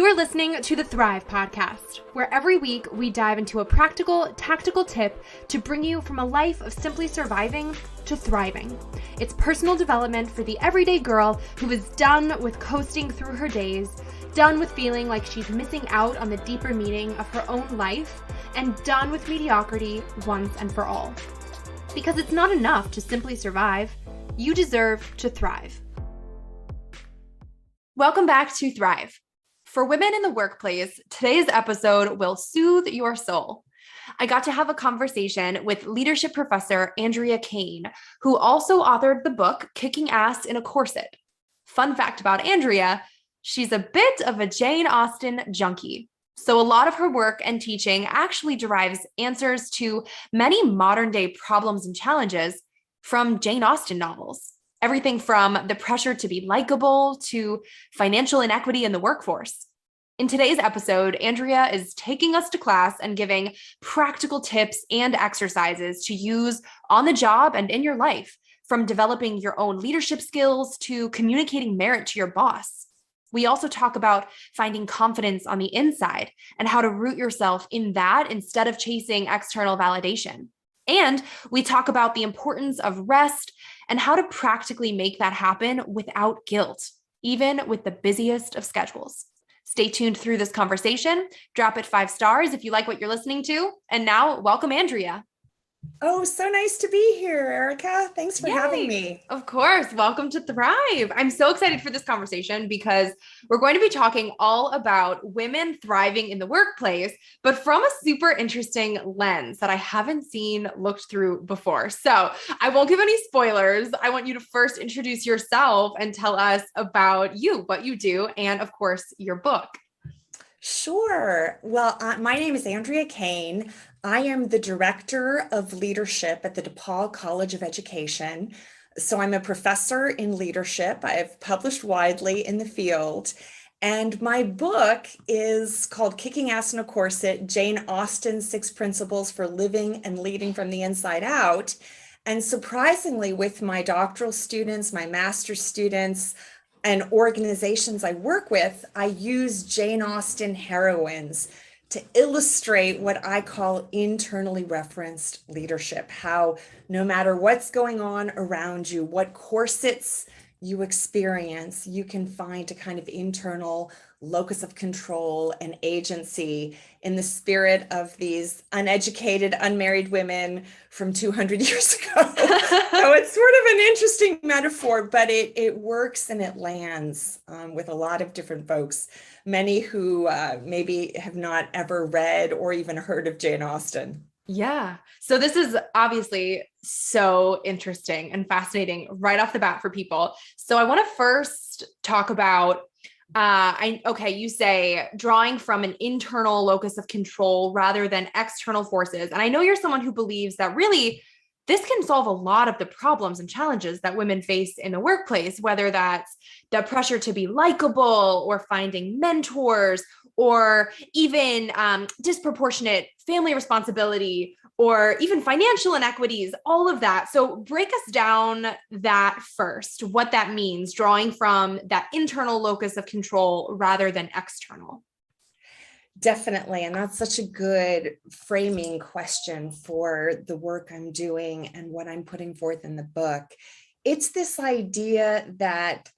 You're listening to the Thrive podcast, where every week we dive into a practical, tactical tip to bring you from a life of simply surviving to thriving. It's personal development for the everyday girl who is done with coasting through her days, done with feeling like she's missing out on the deeper meaning of her own life, and done with mediocrity once and for all. Because it's not enough to simply survive. You deserve to thrive. Welcome back to Thrive. For women in the workplace, today's episode will soothe your soul. I got to have a conversation with leadership professor Andrea Kayne, who also authored the book Kicking Ass in a Corset. Fun fact about Andrea, she's a bit of a Jane Austen junkie. So a lot of her work and teaching actually derives answers to many modern day problems and challenges from Jane Austen novels. Everything from the pressure to be likable to financial inequity in the workforce. In today's episode, Andrea is taking us to class and giving practical tips and exercises to use on the job and in your life, from developing your own leadership skills to communicating merit to your boss. We also talk about finding confidence on the inside and how to root yourself in that instead of chasing external validation. And we talk about the importance of rest and how to practically make that happen without guilt, even with the busiest of schedules. Stay tuned through this conversation. Drop it 5 stars if you like what you're listening to. And now, welcome Andrea. Oh, so nice to be here, Erica. Thanks for having me. Of course. Welcome to Thrive. I'm so excited for this conversation because we're going to be talking all about women thriving in the workplace, but from a super interesting lens that I haven't seen looked through before. So I won't give any spoilers. I want you to first introduce yourself and tell us about you, what you do, and of course, your book. Sure. Well, my name is Andrea Kayne. I am the Director of Leadership at the DePaul College of Education. So I'm a professor in leadership. I've published widely in the field. And my book is called Kicking Ass in a Corset, Jane Austen's 6 Principles for Living and Leading from the Inside Out. And surprisingly, with my doctoral students, my master's students, and organizations I work with, I use Jane Austen heroines to illustrate what I call internally referenced leadership, how no matter what's going on around you, what corsets you experience, you can find a kind of internal locus of control and agency in the spirit of these uneducated, unmarried women from 200 years ago. So it's sort of an interesting metaphor, but it works and it lands with a lot of different folks, many who maybe have not ever read or even heard of Jane Austen. Yeah. So this is obviously so interesting and fascinating right off the bat for people. So I want to first talk about, you say drawing from an internal locus of control rather than external forces. And I know you're someone who believes that really this can solve a lot of the problems and challenges that women face in the workplace, whether that's the pressure to be likable or finding mentors or even disproportionate family responsibility or even financial inequities, all of that. So break us down that first, what that means, drawing from that internal locus of control rather than external. Definitely. And that's such a good framing question for the work I'm doing and what I'm putting forth in the book. It's this idea that,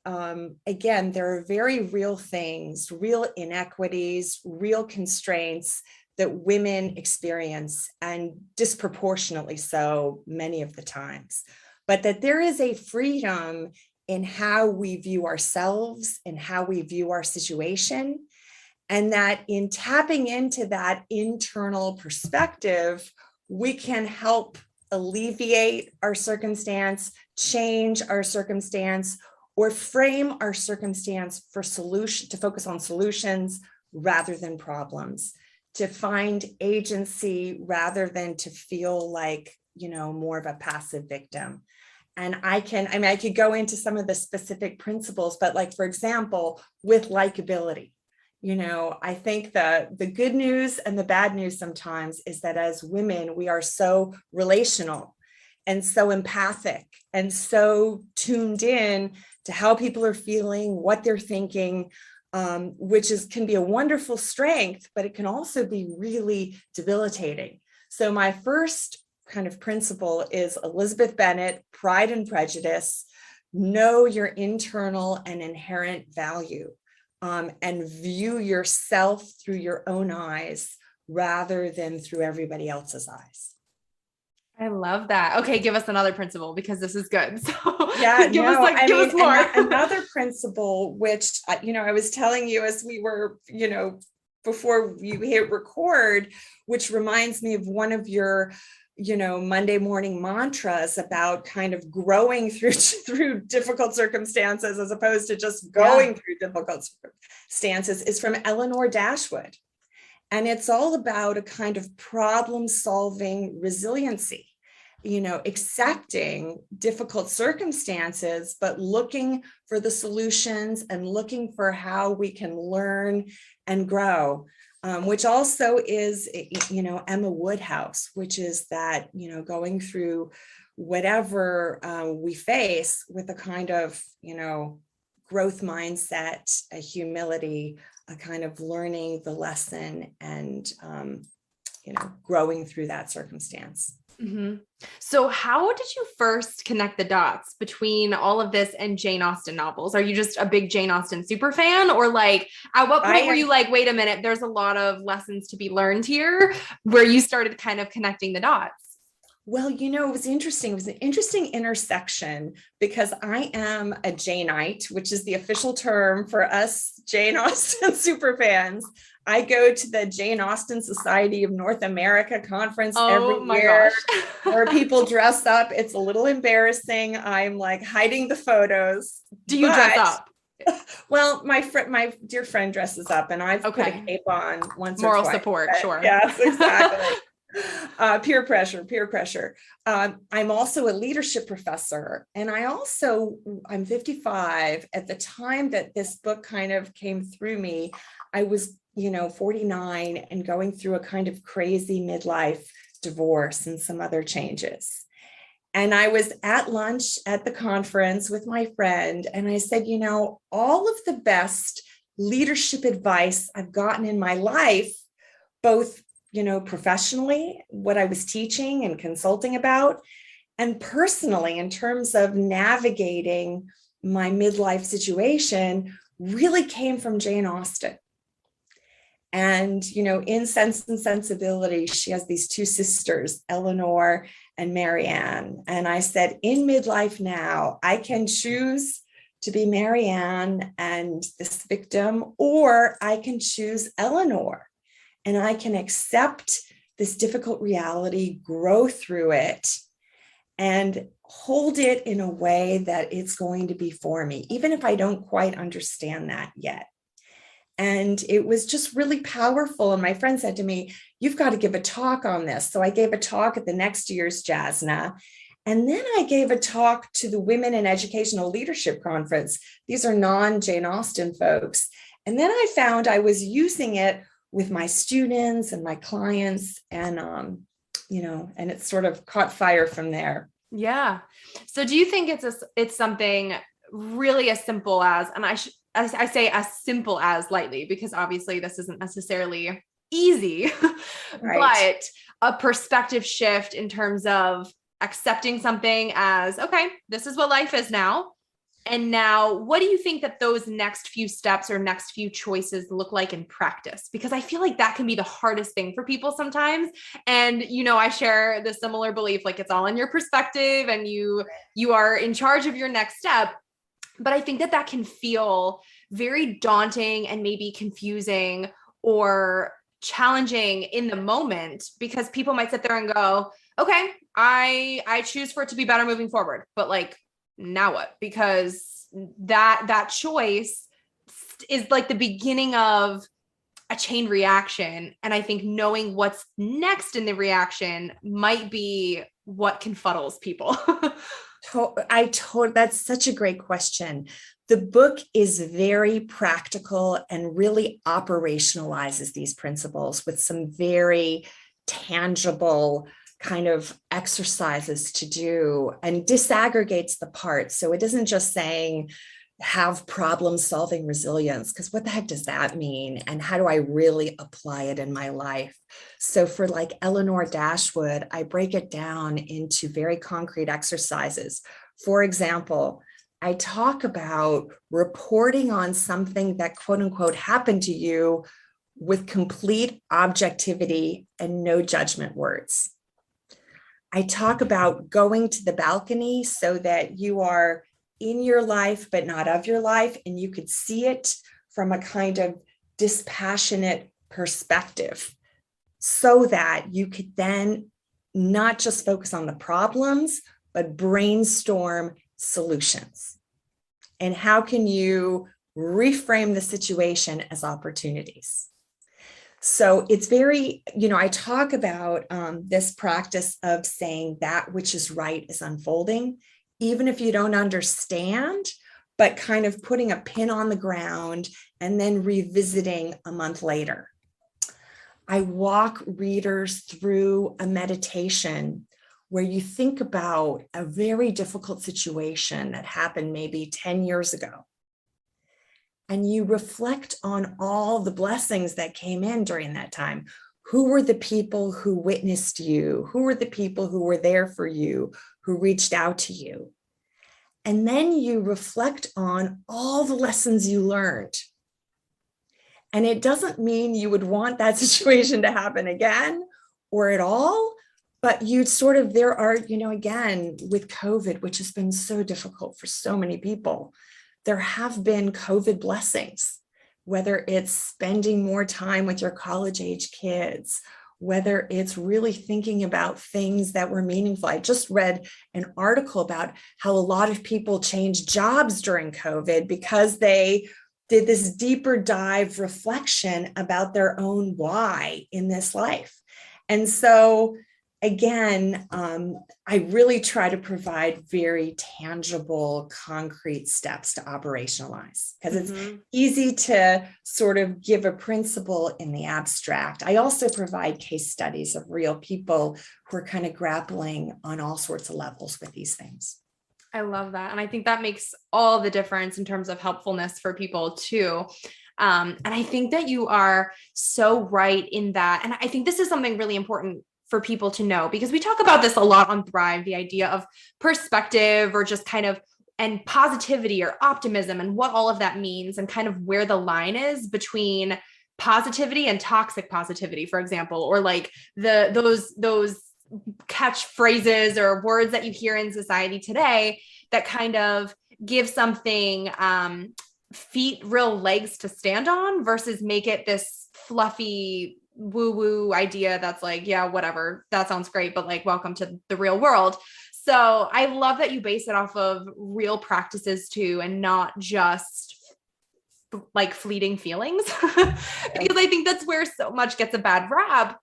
again, there are very real things, real inequities, real constraints that women experience, and disproportionately so many of the times. But that there is a freedom in how we view ourselves and how we view our situation. And that in tapping into that internal perspective, we can help alleviate our circumstance, change our circumstance, or frame our circumstance for solution, to focus on solutions rather than problems, to find agency rather than to feel like, more of a passive victim. And I could go into some of the specific principles, but like, for example, with likability, I think the good news and the bad news sometimes is that as women, we are so relational and so empathic and so tuned in to how people are feeling, what they're thinking, which can be a wonderful strength, but it can also be really debilitating. So my first kind of principle is Elizabeth Bennet, Pride and Prejudice. Know your internal and inherent value, and view yourself through your own eyes rather than through everybody else's eyes. I love that. Okay, give us another principle because this is good. So yeah, give us more. Another principle, which, I was telling you as we were, before you hit record, which reminds me of one of your Monday morning mantras about kind of growing through difficult circumstances as opposed to just going through difficult circumstances, is from Eleanor Dashwood. And it's all about a kind of problem solving resiliency, accepting difficult circumstances, but looking for the solutions and looking for how we can learn and grow. Which also is, Emma Woodhouse, which is that, going through whatever we face with a kind of, growth mindset, a humility, a kind of learning the lesson and, growing through that circumstance. Mm-hmm. So how did you first connect the dots between all of this and Jane Austen novels? Are you just a big Jane Austen super fan, or like at what point were you like, wait a minute, there's a lot of lessons to be learned here, where you started kind of connecting the dots? Well, it was interesting. It was an interesting intersection because I am a Janeite, which is the official term for us Jane Austen super fans. I go to the Jane Austen Society of North America conference every year where people dress up. It's a little embarrassing. I'm like hiding the photos. Do you dress up? Well, my dear friend dresses up, and I've put a cape on once or twice. Moral support, sure. Yes, exactly. Peer pressure. I'm also a leadership professor, and I'm 55. At the time that this book kind of came through me, I was 49 and going through a kind of crazy midlife divorce and some other changes. And I was at lunch at the conference with my friend, and I said, all of the best leadership advice I've gotten in my life, both professionally, what I was teaching and consulting about, and personally, in terms of navigating my midlife situation, really came from Jane Austen. And, in Sense and Sensibility, she has these two sisters, Eleanor and Marianne. And I said, in midlife now, I can choose to be Marianne and this victim, or I can choose Eleanor. And I can accept this difficult reality, grow through it, and hold it in a way that it's going to be for me, even if I don't quite understand that yet. And it was just really powerful. And my friend said to me, you've got to give a talk on this. So I gave a talk at the next year's JASNA. And then I gave a talk to the Women in Educational Leadership Conference. These are non-Jane Austen folks. And then I found I was using it with my students and my clients, and and it sort of caught fire from there. Yeah. So do you think it's something really as simple as, and I say as simple as lightly, because obviously this isn't necessarily easy, right. But a perspective shift in terms of accepting something as, okay, this is what life is now. And now, what do you think that those next few steps or next few choices look like in practice? Because I feel like that can be the hardest thing for people sometimes. And, I share the similar belief, like it's all in your perspective and you are in charge of your next step. But I think that can feel very daunting and maybe confusing or challenging in the moment, because people might sit there and go, okay, I choose for it to be better moving forward. But like, now what? Because that choice is like the beginning of a chain reaction. And I think knowing what's next in the reaction might be what confuddles people. That's such a great question. The book is very practical and really operationalizes these principles with some very tangible kind of exercises to do and disaggregates the parts. So it isn't just saying, have problem solving resilience, because what the heck does that mean? And how do I really apply it in my life? So for like Eleanor Dashwood, I break it down into very concrete exercises. For example, I talk about reporting on something that quote unquote happened to you with complete objectivity and no judgment words. I talk about going to the balcony so that you are in your life, but not of your life, and you could see it from a kind of dispassionate perspective so that you could then not just focus on the problems, but brainstorm solutions. And how can you reframe the situation as opportunities? So it's very, I talk about this practice of saying that which is right is unfolding, even if you don't understand, but kind of putting a pin on the ground and then revisiting a month later. I walk readers through a meditation where you think about a very difficult situation that happened maybe 10 years ago. And you reflect on all the blessings that came in during that time. Who were the people who witnessed you? Who were the people who were there for you, who reached out to you? And then you reflect on all the lessons you learned. And it doesn't mean you would want that situation to happen again or at all, but you sort of, there are, again, with COVID, which has been so difficult for so many people, there have been COVID blessings, whether it's spending more time with your college age kids, whether it's really thinking about things that were meaningful. I just read an article about how a lot of people changed jobs during COVID because they did this deeper dive reflection about their own why in this life. And so again, I really try to provide very tangible, concrete steps to operationalize, because it's easy to sort of give a principle in the abstract. I also provide case studies of real people who are kind of grappling on all sorts of levels with these things. I love that. And I think that makes all the difference in terms of helpfulness for people too. And I think that you are so right in that. And I think this is something really important for people to know, because we talk about this a lot on Thrive, the idea of perspective or just kind of, and positivity or optimism and what all of that means and kind of where the line is between positivity and toxic positivity, for example, or like those catchphrases or words that you hear in society today that kind of give something feet, real legs to stand on versus make it this fluffy woo-woo idea that's like, yeah, whatever, that sounds great, but like, welcome to the real world. So I love that you base it off of real practices too, and not just like fleeting feelings, because I think that's where so much gets a bad rap,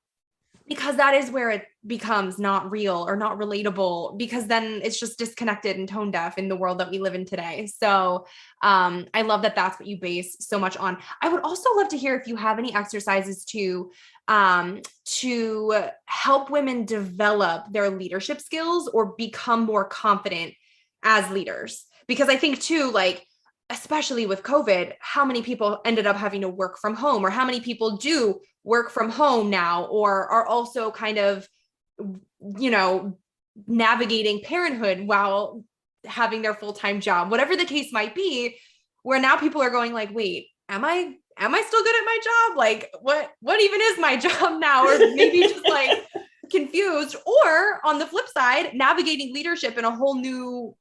because that is where it becomes not real or not relatable, because then it's just disconnected and tone deaf in the world that we live in today. So I love that that's what you base so much on. I would also love to hear if you have any exercises to help women develop their leadership skills or become more confident as leaders. Because I think too, like, especially with COVID, how many people ended up having to work from home, or how many people do work from home now, or are also kind of, navigating parenthood while having their full-time job, whatever the case might be, where now people are going like, wait, am I still good at my job? Like, what even is my job now? Or maybe just like confused, or on the flip side, navigating leadership in a whole new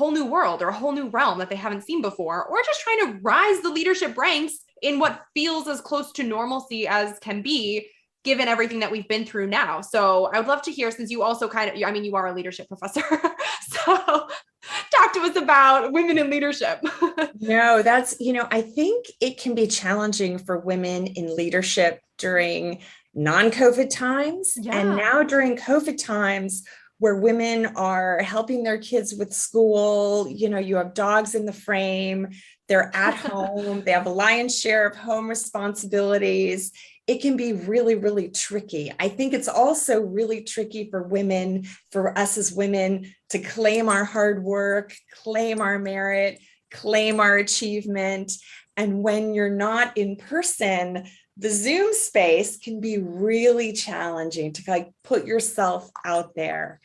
world or a whole new realm that they haven't seen before, or just trying to rise the leadership ranks in what feels as close to normalcy as can be, given everything that we've been through now. So I would love to hear, since you also you are a leadership professor. So talk to us about women in leadership. No, that's, I think it can be challenging for women in leadership during non-COVID times. Yeah. And now during COVID times, where women are helping their kids with school, you have dogs in the frame, they're at home, they have a lion's share of home responsibilities. It can be really, really tricky. I think it's also really tricky for women, for us as women, to claim our hard work, claim our merit, claim our achievement. And when you're not in person, the Zoom space can be really challenging to like put yourself out there.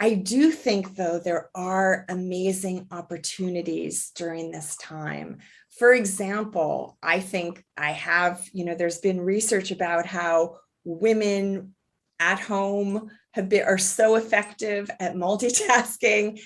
I do think, though, there are amazing opportunities during this time. For example, I think there's been research about how women at home are so effective at multitasking,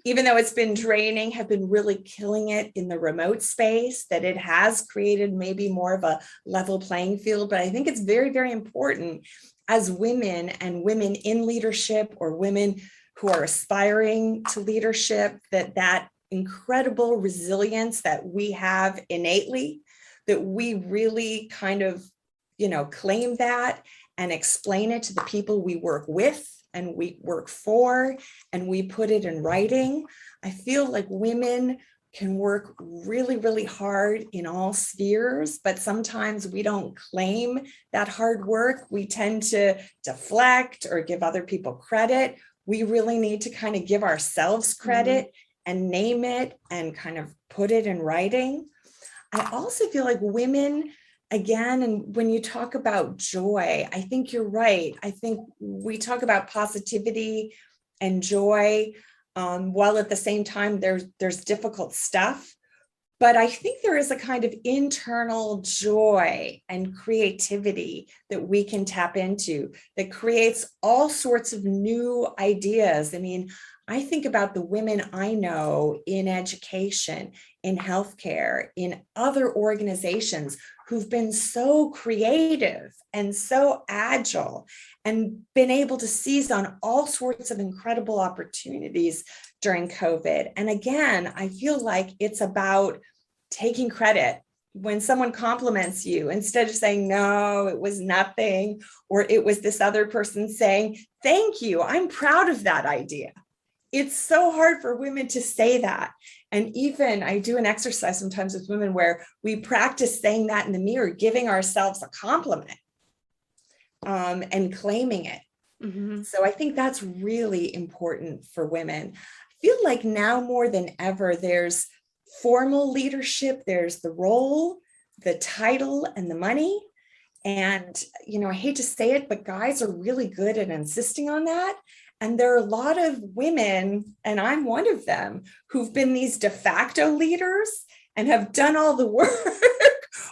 even though it's been draining, have been really killing it in the remote space, that it has created maybe more of a level playing field. But I think it's very, very important as women and women in leadership or women who are aspiring to leadership, that incredible resilience that we have innately, that we really kind of, claim that and explain it to the people we work with and we work for, and we put it in writing. I feel like women can work really, really hard in all spheres, but sometimes we don't claim that hard work. We tend to deflect or give other people credit. We really need to kind of give ourselves credit and name it and kind of put it in writing. I also feel like women, again, and when you talk about joy, I think you're right. I think we talk about positivity and joy, while at the same time there's difficult stuff. But I think there is a kind of internal joy and creativity that we can tap into that creates all sorts of new ideas. I mean, I think about the women I know in education, in healthcare, in other organizations who've been so creative and so agile and been able to seize on all sorts of incredible opportunities during COVID. And again, I feel like it's about taking credit. When someone compliments you, instead of saying, no, it was nothing, or it was this other person saying, thank you, I'm proud of that idea. It's so hard for women to say that. And even I do an exercise sometimes with women where we practice saying that in the mirror, giving ourselves a compliment, and claiming it. Mm-hmm. So I think that's really important for women. I feel like now more than ever, there's formal leadership, there's the role, the title, and the money. And, I hate to say it, but guys are really good at insisting on that. And there are a lot of women, and I'm one of them, who've been these de facto leaders and have done all the work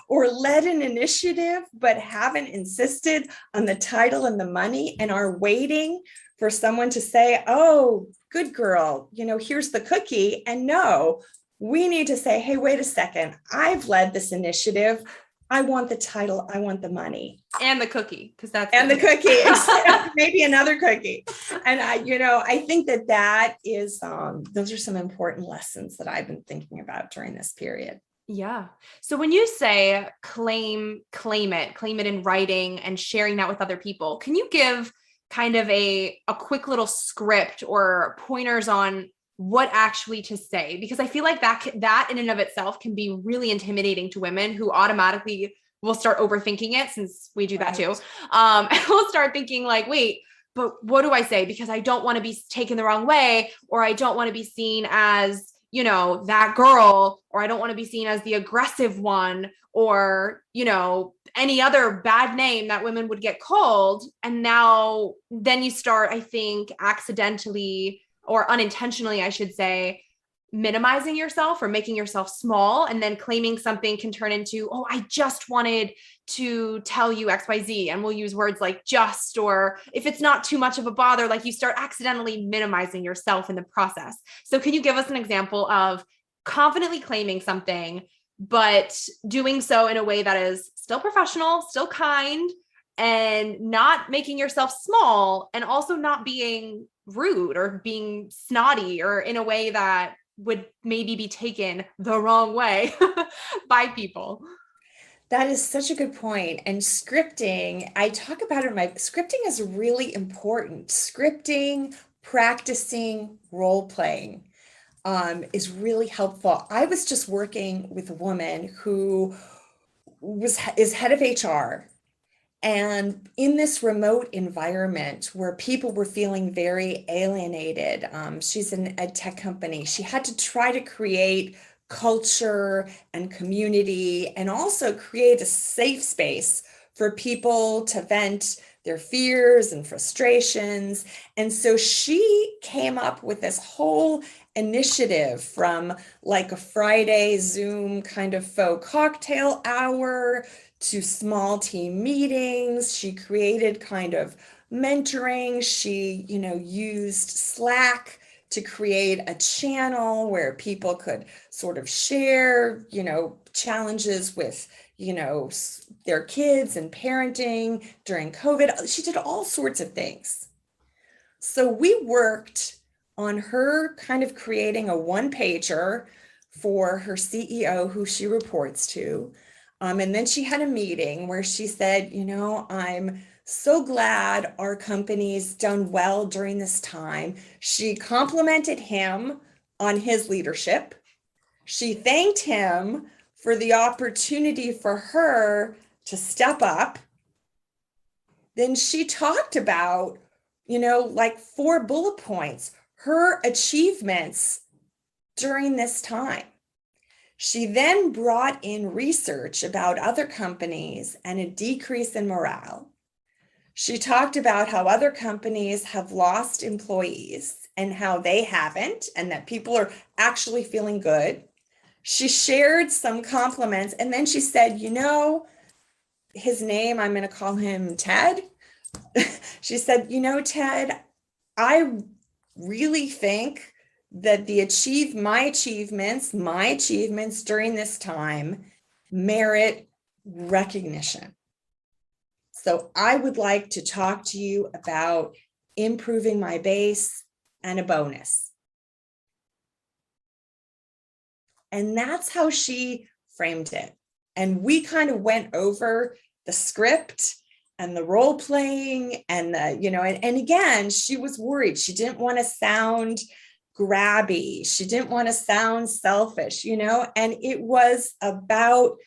or led an initiative, but haven't insisted on the title and the money and are waiting for someone to say, oh, good girl, here's the cookie. And no, we need to say, hey, wait a second, I've led this initiative. I want the title, I want the money. And the cookie, because that's and the cookie, maybe another cookie. And I think that is, those are some important lessons that I've been thinking about during this period. Yeah. So when you say claim it in writing and sharing that with other people, can you give kind of a quick little script or pointers on what actually to say? Because I feel like that in and of itself can be really intimidating to women who automatically will start overthinking it, since we do that too. And we'll start thinking like, wait, but what do I say? Because I don't want to be taken the wrong way, or I don't want to be seen as, that girl, or I don't want to be seen as the aggressive one, or, any other bad name that women would get called. And then you start, I think, accidentally or unintentionally, I should say, minimizing yourself or making yourself small, and then claiming something can turn into, oh, I just wanted to tell you XYZ. And we'll use words like just, or if it's not too much of a bother, like you start accidentally minimizing yourself in the process. So can you give us an example of confidently claiming something, but doing so in a way that is still professional, still kind, and not making yourself small, and also not being rude or being snotty or in a way that would maybe be taken the wrong way by people? That is such a good point. And scripting, I talk about it in scripting is really important. Scripting, practicing, role playing is really helpful. I was just working with a woman who is head of HR. And in this remote environment where people were feeling very alienated, she's in a tech company. She had to try to create culture and community and also create a safe space for people to vent their fears and frustrations. And so she came up with this whole initiative from like a Friday Zoom kind of faux cocktail hour to small team meetings. She created kind of mentoring. She, used Slack to create a channel where people could sort of share, challenges with, their kids and parenting during COVID. She did all sorts of things. So we worked on her kind of creating a one-pager for her CEO, who she reports to. And then she had a meeting where she said, I'm so glad our company's done well during this time. She complimented him on his leadership. She thanked him for the opportunity for her to step up. Then she talked about, like 4 bullet points, her achievements during this time. She then brought in research about other companies and a decrease in morale. She talked about how other companies have lost employees and how they haven't, and that people are actually feeling good. She shared some compliments, and then she said, his name, I'm going to call him Ted. She said, Ted, I really think that my achievements during this time merit recognition. So I would like to talk to you about improving my base and a bonus. And that's how she framed it. And we kind of went over the script and the role playing and and again, she was worried. She didn't want to sound grabby. She didn't want to sound selfish, and it was about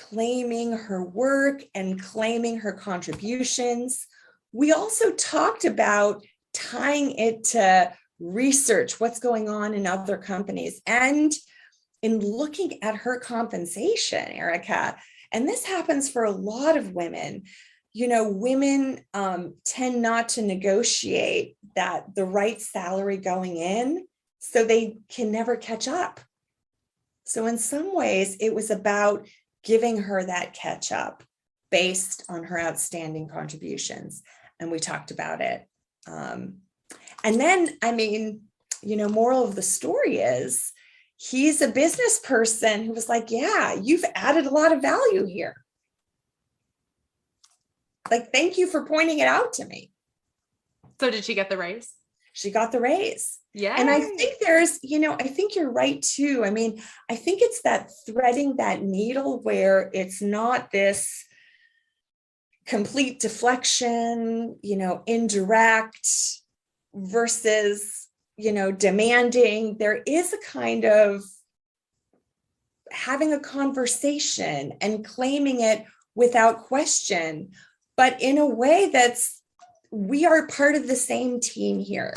claiming her work and claiming her contributions. We also talked about tying it to research, what's going on in other companies, and in looking at her compensation, Erica. And this happens for a lot of women. Women tend not to negotiate the right salary going in, so they can never catch up. So in some ways, it was about giving her that catch up based on her outstanding contributions. And we talked about it. And then, moral of the story is, he's a business person who was like, yeah, you've added a lot of value here. Like, thank you for pointing it out to me. So did she get the raise? She got the raise. Yeah. And I think I think you're right too. I think it's that threading that needle where it's not this complete deflection, indirect versus, demanding. There is a kind of having a conversation and claiming it without question, but in a way we are part of the same team here.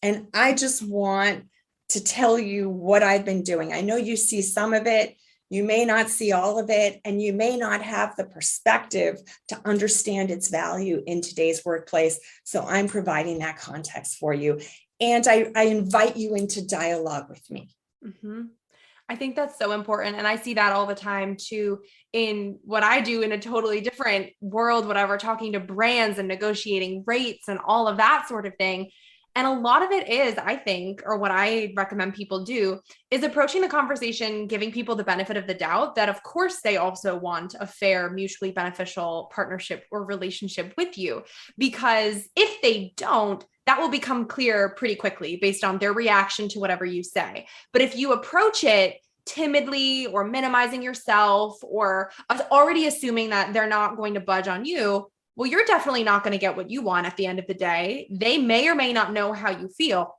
And I just want to tell you what I've been doing. I know you see some of it, you may not see all of it, and you may not have the perspective to understand its value in today's workplace. So I'm providing that context for you. And I invite you into dialogue with me. Mm-hmm. I think that's so important. And I see that all the time too, in what I do in a totally different world, whatever, talking to brands and negotiating rates and all of that sort of thing. And a lot of it is, I think, or what I recommend people do, is approaching the conversation, giving people the benefit of the doubt that, of course, they also want a fair, mutually beneficial partnership or relationship with you. Because if they don't, that will become clear pretty quickly based on their reaction to whatever you say. But if you approach it timidly or minimizing yourself or already assuming that they're not going to budge on you, well, you're definitely not going to get what you want at the end of the day. They may or may not know how you feel.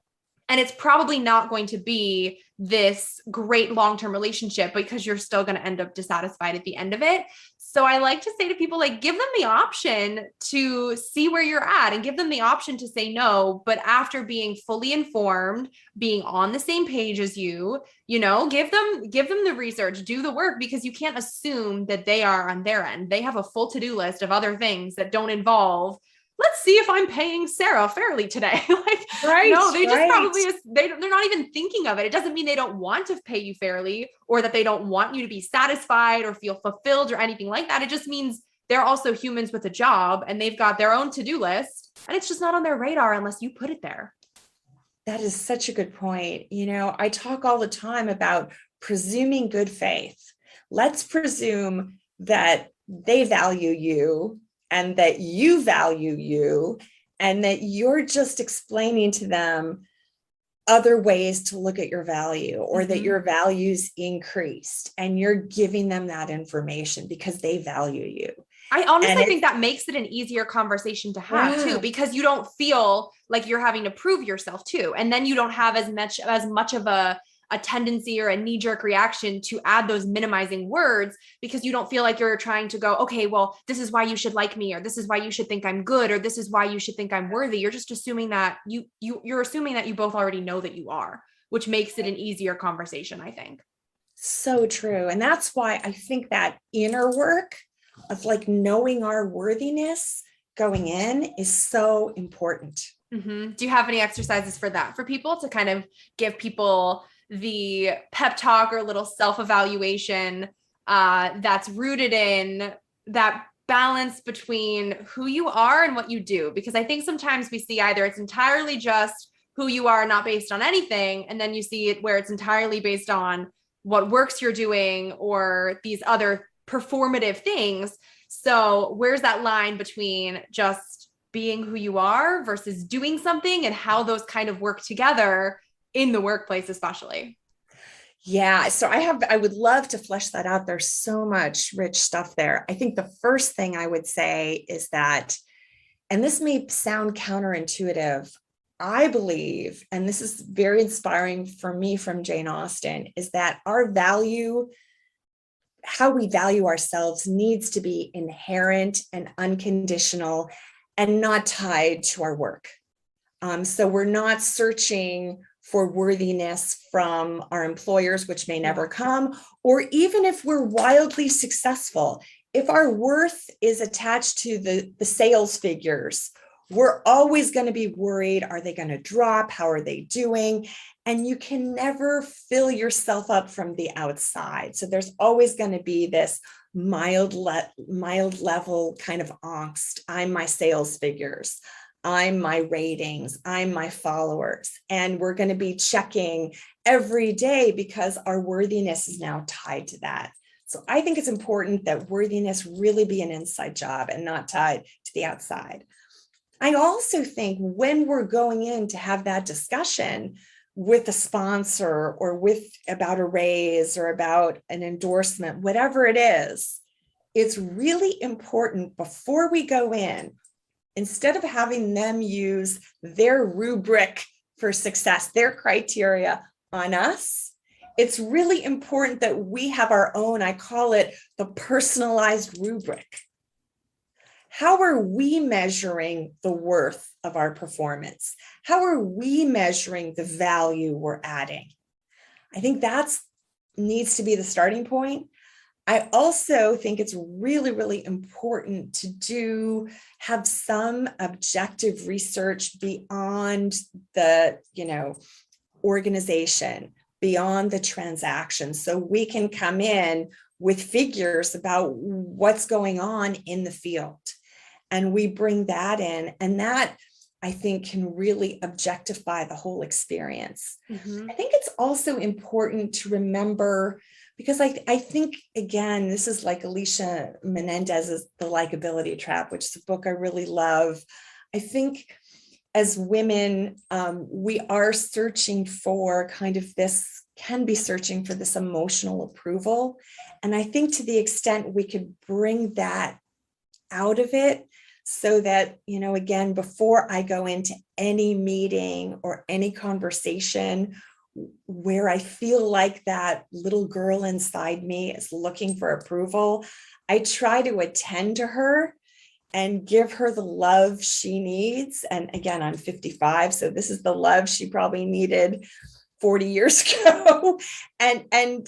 And it's probably not going to be this great long-term relationship because you're still going to end up dissatisfied at the end of it. So I like to say to people, like, give them the option to see where you're at and give them the option to say no. But after being fully informed, being on the same page as you, give them the research, do the work, because you can't assume that they are on their end. They have a full to-do list of other things that don't involve, let's see if I'm paying Sarah fairly today. Like, Right, no, they just right. probably, they're not even thinking of it. It doesn't mean they don't want to pay you fairly or that they don't want you to be satisfied or feel fulfilled or anything like that. It just means they're also humans with a job and they've got their own to-do list and it's just not on their radar unless you put it there. That is such a good point. I talk all the time about presuming good faith. Let's presume that they value you and that you value you, and that you're just explaining to them other ways to look at your value, or that your value's increased, and you're giving them that information because they value you. I honestly think that makes it an easier conversation to have too, because you don't feel like you're having to prove yourself too. And then you don't have as much of a tendency or a knee-jerk reaction to add those minimizing words, because you don't feel like you're trying to go, okay, well, this is why you should like me, or this is why you should think I'm good, or this is why you should think I'm worthy. You're just assuming that you're assuming that you both already know that you are, which makes it an easier conversation, I think. So true. And that's why I think that inner work of like knowing our worthiness going in is so important. Do you have any exercises for that, for people to kind of give people the pep talk or little self-evaluation that's rooted in that balance between who you are and what you do? Because I think sometimes we see either it's entirely just who you are, not based on anything, and then you see it where it's entirely based on what works you're doing or these other performative things. So where's that line between just being who you are versus doing something, and how those kind of work together in the workplace, especially? Yeah. So I would love to flesh that out. There's so much rich stuff there. I think the first thing I would say is that, and this may sound counterintuitive, I believe, and this is very inspiring for me from Jane Austen, is that our value, how we value ourselves, needs to be inherent and unconditional and not tied to our work. So we're not searching for worthiness from our employers, which may never come, or even if we're wildly successful, if our worth is attached to the sales figures, we're always going to be worried, are they going to drop? How are they doing? And you can never fill yourself up from the outside. So there's always going to be this mild level kind of angst. I'm my sales figures. I'm my ratings, I'm my followers. And we're going to be checking every day because our worthiness is now tied to that. So I think it's important that worthiness really be an inside job and not tied to the outside. I also think when we're going in to have that discussion with a sponsor or about a raise or about an endorsement, whatever it is, it's really important before we go in, instead of having them use their rubric for success, their criteria on us, it's really important that we have our own, I call it the personalized rubric. How are we measuring the worth of our performance? How are we measuring the value we're adding? I think that needs to be the starting point. I also think it's really, really important to have some objective research beyond the, organization, beyond the transaction. So we can come in with figures about what's going on in the field. And we bring that in, and that I think can really objectify the whole experience. I think it's also important to remember, because I think, again, this is like Alicia Menendez's The Likeability Trap, which is a book I really love. I think as women, we are searching for can be searching for this emotional approval. And I think to the extent we could bring that out of it, so that, again, before I go into any meeting or any conversation where I feel like that little girl inside me is looking for approval, I try to attend to her and give her the love she needs. And again, I'm 55, so this is the love she probably needed 40 years ago, and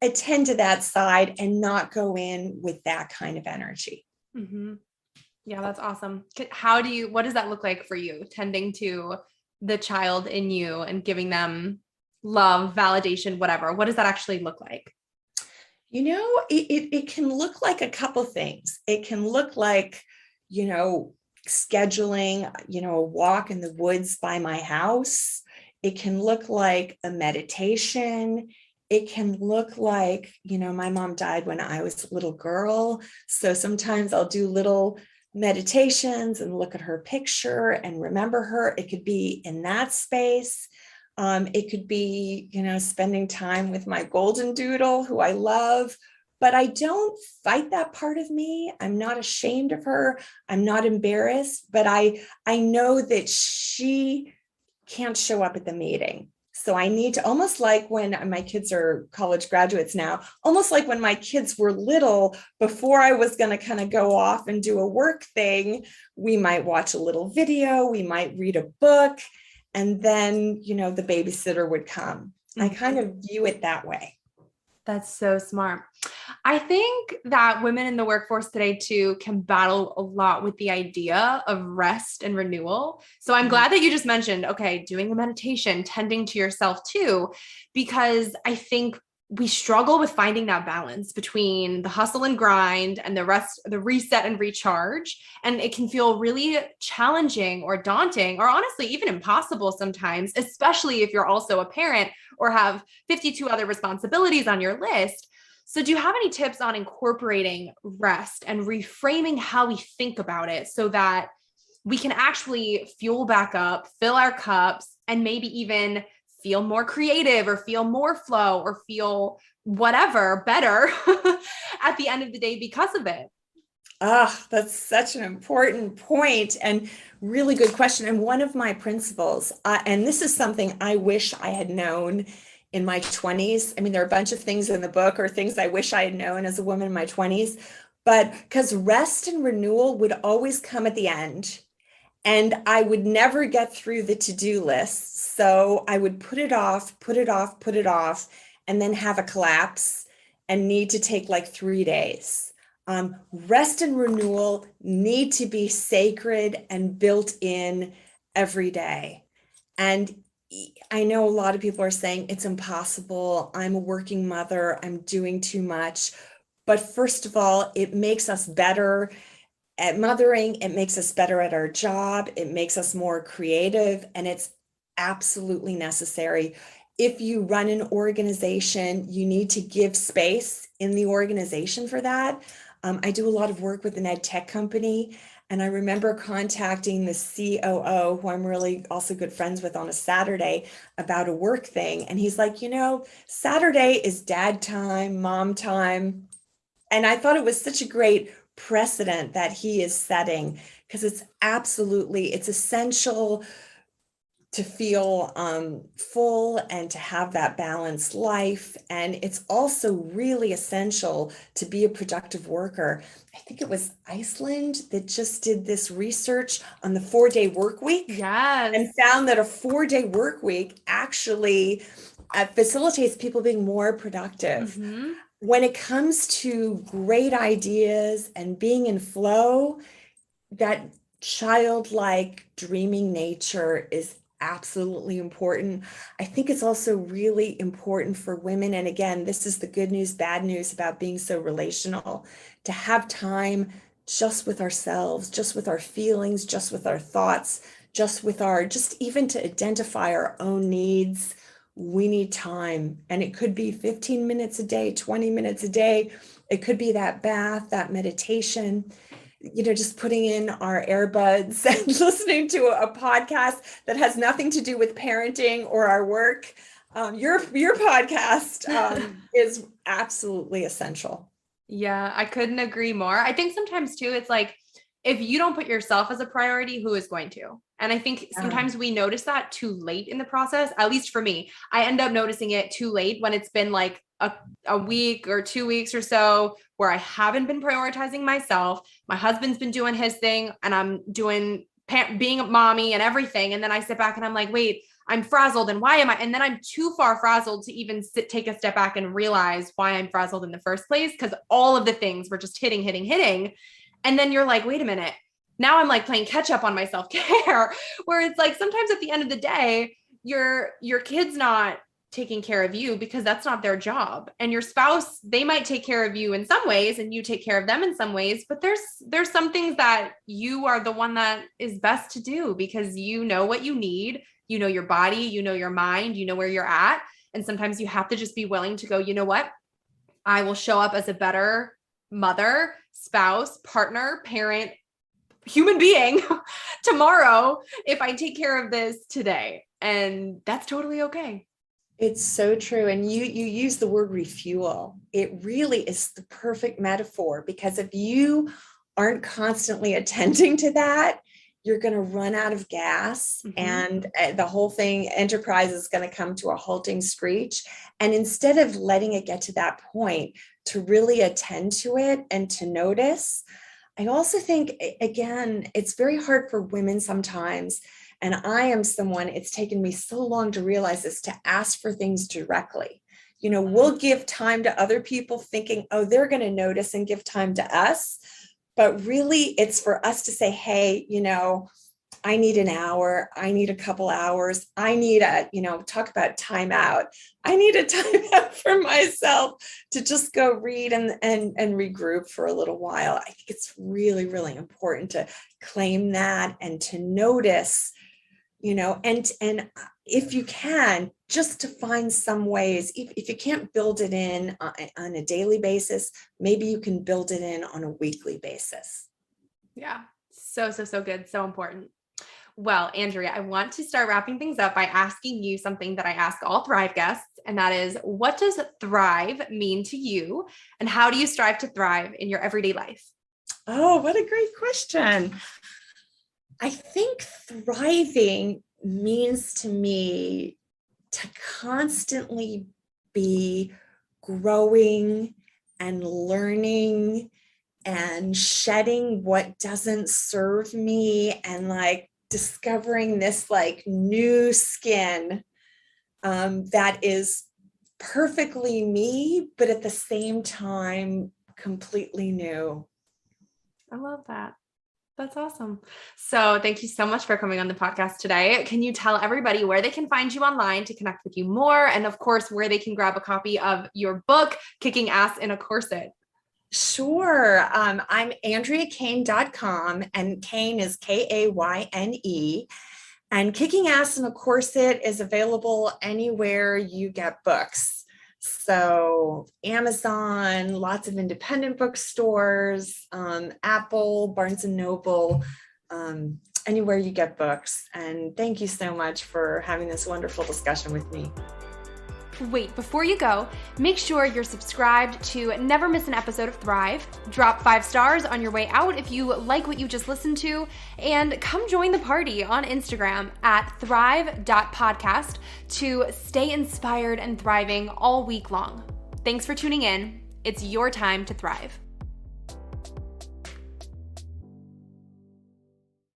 attend to that side and not go in with that kind of energy. Mm-hmm. Yeah, that's awesome. What does that look like for you, tending to the child in you and giving them love, validation, whatever? What does that actually look like? It can look like a couple things. It can look like, scheduling, a walk in the woods by my house. It can look like a meditation. It can look like, my mom died when I was a little girl. So sometimes I'll do little meditations and look at her picture and remember her. It could be in that space. It could be, spending time with my golden doodle, who I love, but I don't fight that part of me. I'm not ashamed of her. I'm not embarrassed, but I know that she can't show up at the meeting. So I need to, almost like when my kids are college graduates now, almost like when my kids were little, before I was going to kind of go off and do a work thing, we might watch a little video, we might read a book, and then, the babysitter would come. Mm-hmm. I kind of view it that way. That's so smart. I think that women in the workforce today too can battle a lot with the idea of rest and renewal. So I'm glad that you just mentioned, okay, doing a meditation, tending to yourself too, because I think we struggle with finding that balance between the hustle and grind and the rest, the reset and recharge. And it can feel really challenging or daunting, or honestly, even impossible sometimes, especially if you're also a parent or have 52 other responsibilities on your list. So do you have any tips on incorporating rest and reframing how we think about it so that we can actually fuel back up, fill our cups, and maybe even feel more creative or feel more flow or feel whatever better at the end of the day because of it? That's such an important point and really good question. And one of my principles, and this is something I wish I had known in my 20s. I mean, there are a bunch of things in the book or things I wish I had known as a woman in my 20s, but because rest and renewal would always come at the end. And I would never get through the to-do list. So I would put it off, and then have a collapse and need to take like 3 days. Rest and renewal need to be sacred and built in every day. And I know a lot of people are saying it's impossible. I'm a working mother. I'm doing too much. But first of all, it makes us better at mothering. It makes us better at our job. It makes us more creative, and it's absolutely necessary. If you run an organization, you need to give space in the organization for that. I do a lot of work with an ed tech company, and I remember contacting the COO, who I'm really also good friends with, on a Saturday about a work thing. And he's like, Saturday is dad time, mom time. And I thought it was such a great precedent that he is setting, because it's essential to feel full and to have that balanced life. And it's also really essential to be a productive worker. I think it was Iceland that just did this research on the 4-day work week. Yes. And found that a 4-day work week actually facilitates people being more productive. Mm-hmm. When it comes to great ideas and being in flow, that childlike dreaming nature is absolutely important. I think it's also really important for women. And again, this is the good news, bad news about being so relational, to have time just with ourselves, just with our feelings, just with our thoughts, just even to identify our own needs. We need time. And it could be 15 minutes a day, 20 minutes a day. It could be that bath, that meditation, just putting in our earbuds and listening to a podcast that has nothing to do with parenting or our work. Your podcast is absolutely essential. Yeah, I couldn't agree more. I think sometimes too, it's like if you don't put yourself as a priority, who is going to? And I think sometimes we notice that too late in the process. At least for me, I end up noticing it too late when it's been like a week or 2 weeks or so where I haven't been prioritizing myself. My husband's been doing his thing and I'm doing being a mommy and everything. And then I sit back and I'm like, wait, I'm frazzled. And why am I? And then I'm too far frazzled to even take a step back and realize why I'm frazzled in the first place. Cause all of the things were just hitting. And then you're like, wait a minute. Now I'm like playing catch up on my self-care, where it's like, sometimes at the end of the day, your kid's not taking care of you because that's not their job. And your spouse, they might take care of you in some ways and you take care of them in some ways, but there's some things that you are the one that is best to do because you know what you need, you know your body, you know your mind, you know where you're at. And sometimes you have to just be willing to go, you know what? I will show up as a better mother, spouse, partner, parent, human being tomorrow if I take care of this today. And that's totally okay. It's so true. And you use the word refuel. It really is the perfect metaphor, because if you aren't constantly attending to that, you're going to run out of gas, and the whole enterprise is going to come to a halting screech. And instead of letting it get to that point, to really attend to it and to notice, I also think, again, it's very hard for women sometimes. And I am someone, it's taken me so long to realize this, to ask for things directly. You know, we'll give time to other people thinking, oh, they're going to notice and give time to us. But really, it's for us to say, hey, you know, I need an hour. I need a couple hours. I need talk about time out. I need a time out for myself to just go read and regroup for a little while. I think it's really, really important to claim that and to notice, you know, and if you can, just to find some ways, if you can't build it in on a daily basis, maybe you can build it in on a weekly basis. Yeah. So good. So important. Well, Andrea, I want to start wrapping things up by asking you something that I ask all Thrive guests, and that is, what does thrive mean to you? And how do you strive to thrive in your everyday life? Oh, what a great question. I think thriving means to me to constantly be growing and learning and shedding what doesn't serve me, and like discovering this like new skin that is perfectly me, but at the same time, completely new. I love that. That's awesome. So thank you so much for coming on the podcast today. Can you tell everybody where they can find you online to connect with you more? And of course, where they can grab a copy of your book, Kicking Ass in a Corset? Sure. I'm AndreaKayne.com, and Kayne is Kayne. And Kicking Ass in a Corset is available anywhere you get books. So Amazon, lots of independent bookstores, Apple, Barnes and Noble, anywhere you get books. And thank you so much for having this wonderful discussion with me. Wait, before you go, make sure you're subscribed to never miss an episode of Thrive. Drop 5 stars on your way out if you like what you just listened to, and come join the party on Instagram at thrive.podcast to stay inspired and thriving all week long. Thanks for tuning in. It's your time to thrive.